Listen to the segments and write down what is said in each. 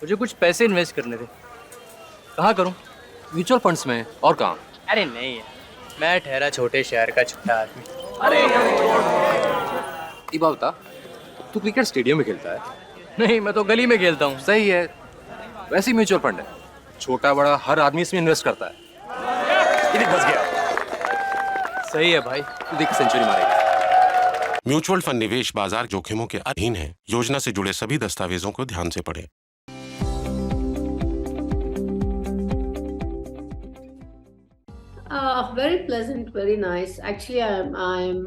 मुझे कुछ पैसे इन्वेस्ट करने थे। कहाँ करूँ? म्यूचुअल फंड्स में और कहाँ? अरे नहीं यार, मैं ठहरा छोटे शहर का छोटा आदमी। अरे ये बात बता, तू क्रिकेट स्टेडियम में खेलता है? नहीं, मैं तो गली में खेलता हूँ। सही है, वैसे ही म्यूचुअल फंड है, छोटा बड़ा हर आदमी इसमें इन्वेस्ट करता है। ये देख बच गया। सही है भाई। तू देख सेंचुरी मारेगा। म्यूचुअल फंड निवेश बाजार जोखिमों के अधीन है। योजना से जुड़े सभी दस्तावेजों को ध्यान से पढ़ें। Very pleasant, very nice. Actually, I'm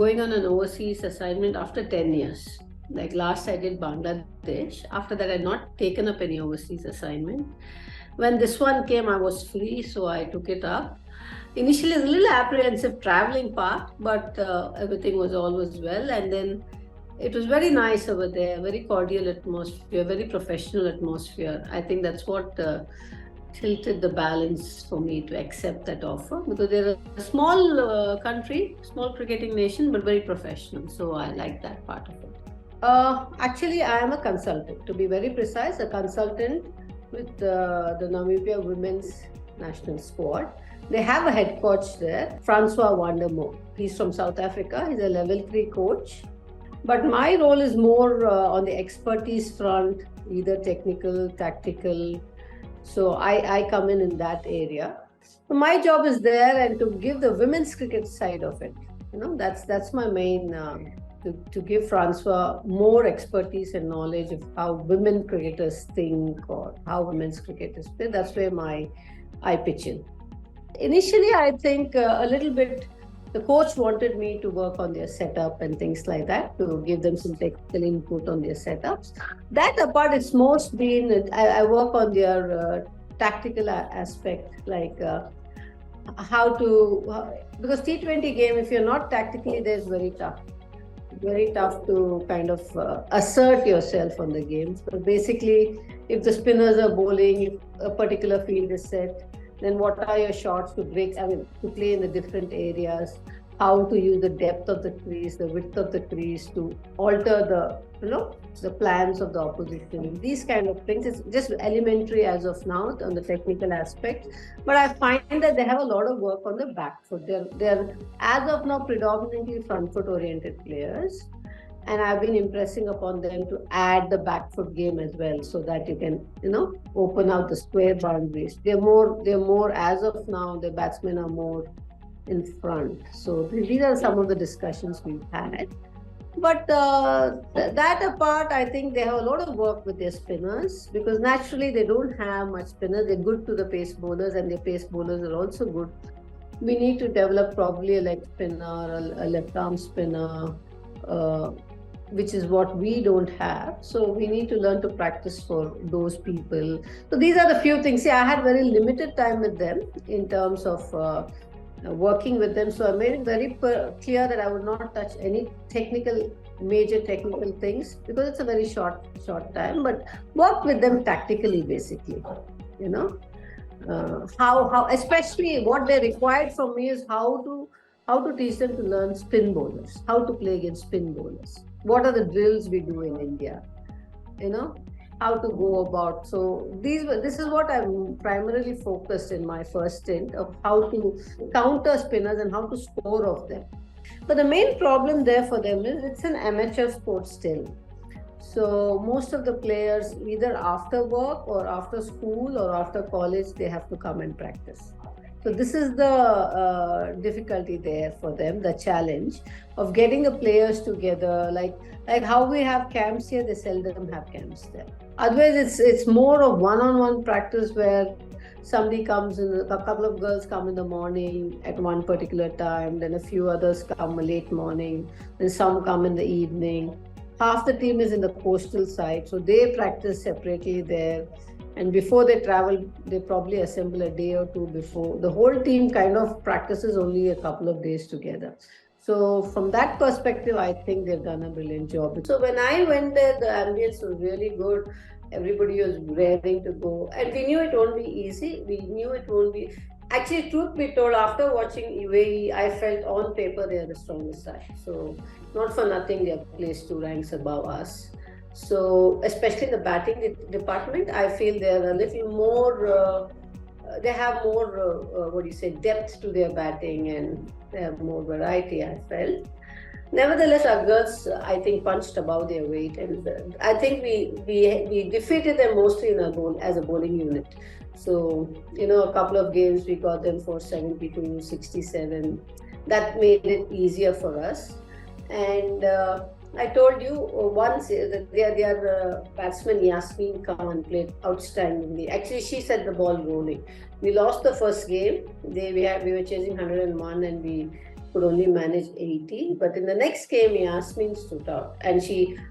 going on an overseas assignment after 10 years. Like last I did Bangladesh. After that, I had not taken up any overseas assignment. When this one came, I was free, so I took it up. Initially, it was a little apprehensive traveling part, but everything was always well. And then it was very nice over there, very cordial atmosphere, very professional atmosphere. I think that's what tilted the balance for me to accept that offer, because they're a small country, small cricketing nation, but very professional. So I like that part of it. Actually, I am a consultant. To be very precise, a consultant with the Namibia women's national squad. They have a head coach there, Francois Vandermoe. He's from South Africa. He's a level 3 coach. But my role is more on the expertise front, either technical, tactical. So I come in that area. So my job is there, and to give the women's cricket side of it. That's my main, to give Francois more expertise and knowledge of how women cricketers think or how women's cricketers play. That's where I pitch in. Initially, I think a little bit, the coach wanted me to work on their setup and things like that, to give them some technical input on their setups. That apart, it's most been, I work on their tactical aspect, like because T20 game, if you're not tactically there, it's very tough to kind of assert yourself on the game. So basically, if the spinners are bowling, if a particular field is set, then what are your shots to play in the different areas, how to use the depth of the crease, the width of the crease to alter the plans of the opposition. These kind of things, it's just elementary as of now on the technical aspect. But I find that they have a lot of work on the back foot. They're as of now predominantly front foot oriented players. And I've been impressing upon them to add the back foot game as well, so that you can, open out the square boundaries. They're more as of now, the batsmen are more in front. So these are some of the discussions we've had. But that apart, I think they have a lot of work with their spinners, because naturally they don't have much spinners. They're good to the pace bowlers, and their pace bowlers are also good. We need to develop probably a leg spinner, a left arm spinner, which is what we don't have. So we need to learn to practice for those people. So these are the few things. See, I had very limited time with them in terms of working with them. So I made it very clear that I would not touch any major technical things, because it's a very short time, but work with them tactically, basically. How especially what they required from me is how to teach them to learn spin bowlers, how to play against spin bowlers. What are the drills we do in India? How to go about. So this is what I'm primarily focused in my first stint, of how to counter spinners and how to score off them. But the main problem there for them is it's an amateur sport still. So most of the players, either after work or after school or after college, they have to come and practice. So this is the difficulty there for them, the challenge of getting the players together. Like how we have camps here, they seldom have camps there. Otherwise, it's more of one-on-one practice, where somebody comes in, a couple of girls come in the morning at one particular time, then a few others come late morning, then some come in the evening. Half the team is in the coastal side, so they practice separately there. And before they travel, they probably assemble a day or two before. The whole team kind of practices only a couple of days together. So from that perspective, I think they've done a brilliant job. So when I went there, the ambience was really good. Everybody was raring to go. And we knew it won't be easy. We knew it won't be... Actually, truth be told, after watching UAE, I felt on paper they are the strongest side. So not for nothing, they are placed 2 ranks above us. So especially in the batting department, I feel they're a little more. They have more, depth to their batting, and they have more variety, I felt. Nevertheless, our girls, I think, punched above their weight, and I think we defeated them mostly in as a bowling unit. So, a couple of games we got them for 72, 67. That made it easier for us. And I told you once that their batsman Yasmin Khan played outstandingly. Actually, she set the ball rolling. We lost the first game. We were chasing 101 and we could only manage 80. But in the next game, Yasmin stood out. And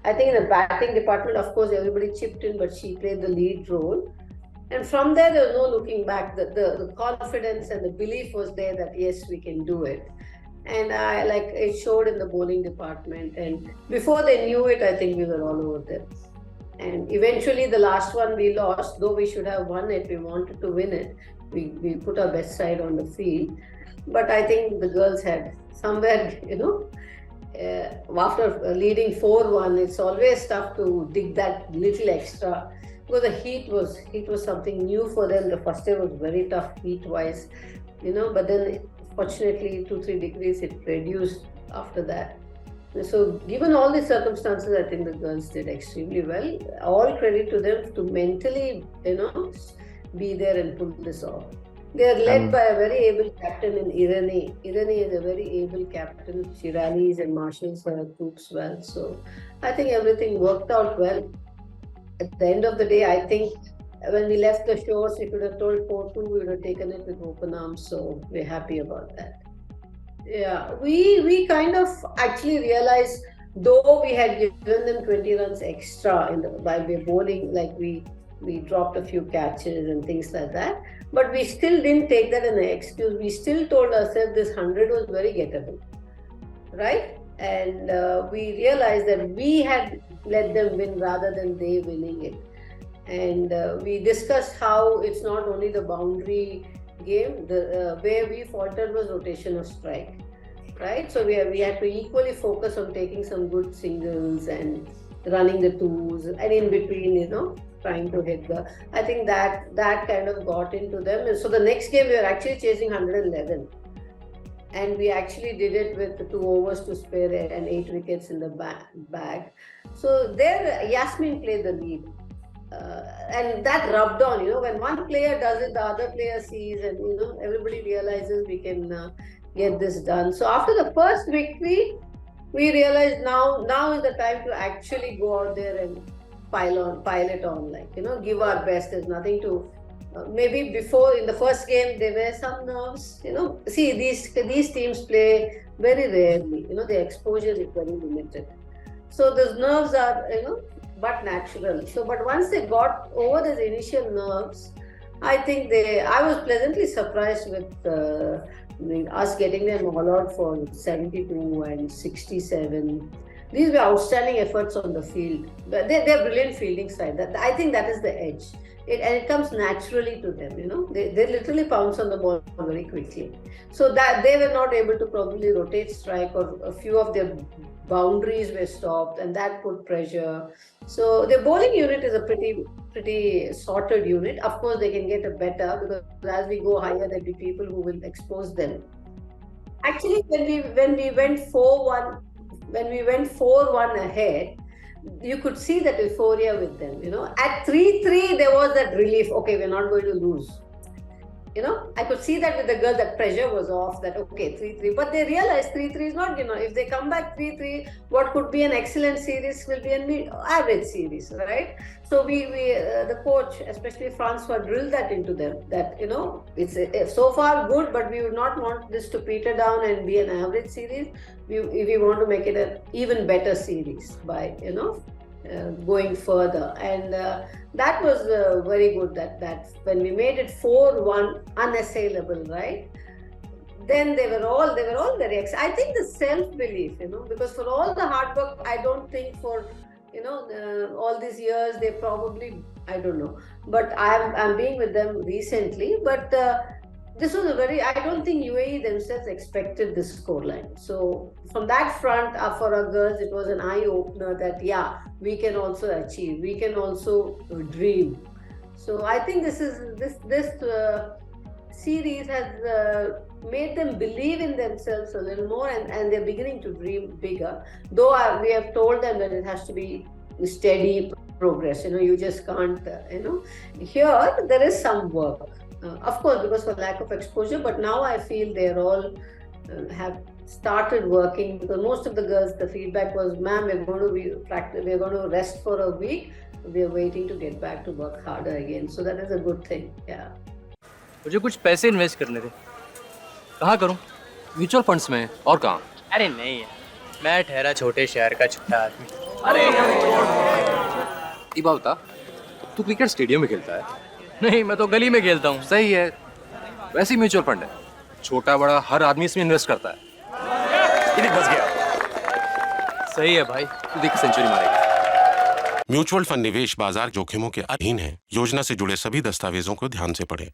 I think in the batting department, of course, everybody chipped in, but she played the lead role. And from there was no looking back. The confidence and the belief was there that yes, we can do it. And it showed in the bowling department. And before they knew it, I think we were all over them. And eventually the last one we lost, though we should have won it, we wanted to win it. We put our best side on the field. But I think the girls had somewhere, after leading 4-1, it's always tough to dig that little extra. Because the heat was something new for them. The first day was very tough heat-wise, but then fortunately 2-3 degrees it reduced after that. So given all the circumstances, I think the girls did extremely well. All credit to them to mentally, be there and pull this off. They are led by a very able captain in Irani. Irani is a very able captain. She rallies and marshals her troops well. So I think everything worked out well. At the end of the day, I think when we left the shores, we could have told 4-2, we would have taken it with open arms. So we're happy about that. Yeah, we kind of actually realized, though we had given them 20 runs extra while we were bowling, like we dropped a few catches and things like that, but we still didn't take that as an excuse. We still told ourselves this 100 was very gettable, right? And we realized that we had let them win rather than they winning it. And we discussed how it's not only the boundary game, where we faltered was rotation of strike, right? So we had to equally focus on taking some good singles and running the twos, and in between, trying to hit I think that kind of got into them. And so the next game we were actually chasing 111. And we actually did it with 2 overs to spare and 8 wickets in the bag. So there, Yasmin played the lead. And that rubbed on, when one player does it, the other player sees, and, everybody realizes we can get this done. So after the first victory, we realized now is the time to actually go out there and pile it on, give our best. There's nothing to, maybe before in the first game, there were some nerves, see these teams play very rarely, the exposure is very limited. So those nerves are, but natural. So, but once they got over those initial nerves, I think I was pleasantly surprised with us getting them all out for 72 and 67. These were outstanding efforts on the field. They're brilliant fielding side. I think that is the edge. And it comes naturally to them, They literally pounce on the ball very quickly. So that they were not able to probably rotate strike, or a few of their boundaries were stopped, and that put pressure. So the bowling unit is a pretty sorted unit. Of course, they can get a better, because as we go higher, there'll be people who will expose them. Actually, when we went 4-1, ahead, you could see that euphoria with them. At 3-3, there was that relief. Okay, we're not going to lose. I could see that with the girl, that pressure was off, that okay, 3-3. But they realized 3-3 is not, if they come back 3-3, what could be an excellent series will be an average series, right? So the coach, especially Francois, drilled that into them, that, it's so far good, but we would not want this to peter down and be an average series. We want to make it an even better series by, going further. And that was very good, that when we made it 4-1 unassailable, right? Then they were all very excited. I think the self-belief, because for all the hard work, I don't think for, all these years, they probably, I don't know. But I'm being with them recently, but this was a very, I don't think UAE themselves expected this scoreline. So from that front, for our girls, it was an eye opener that, yeah, we can also achieve, we can also dream. So I think this series has made them believe in themselves a little more, and they're beginning to dream bigger. Though we have told them that it has to be steady progress. You just can't, here there is some work. Of course, because for lack of exposure, but now I feel they're all have started working, because most of the girls, the feedback was, ma'am, we're going to rest for a week. We're waiting to get back to work harder again. So that is a good thing. Yeah. मुझे कुछ पैसे invest करने थे, कहाँ करूँ? Mutual funds में और कहाँ? अरे नहीं यार, मैं ठहरा छोटे शहर का छोटा आदमी। अरे ये बात बता, तू क्रिकेट स्टेडियम में खेलता है? नहीं, मैं तो गली में खेलता हूँ। सही है, वैसे ही म्यूचुअल फंड है, छोटा बड़ा हर आदमी इसमें इन्वेस्ट करता है। ये देख बच गया। सही है भाई। तू देख सेंचुरी मारेगा। म्यूचुअल फंड निवेश बाजार जोखिमों के अधीन है। योजना से जुड़े सभी दस्तावेजों को ध्यान से पढ़ें।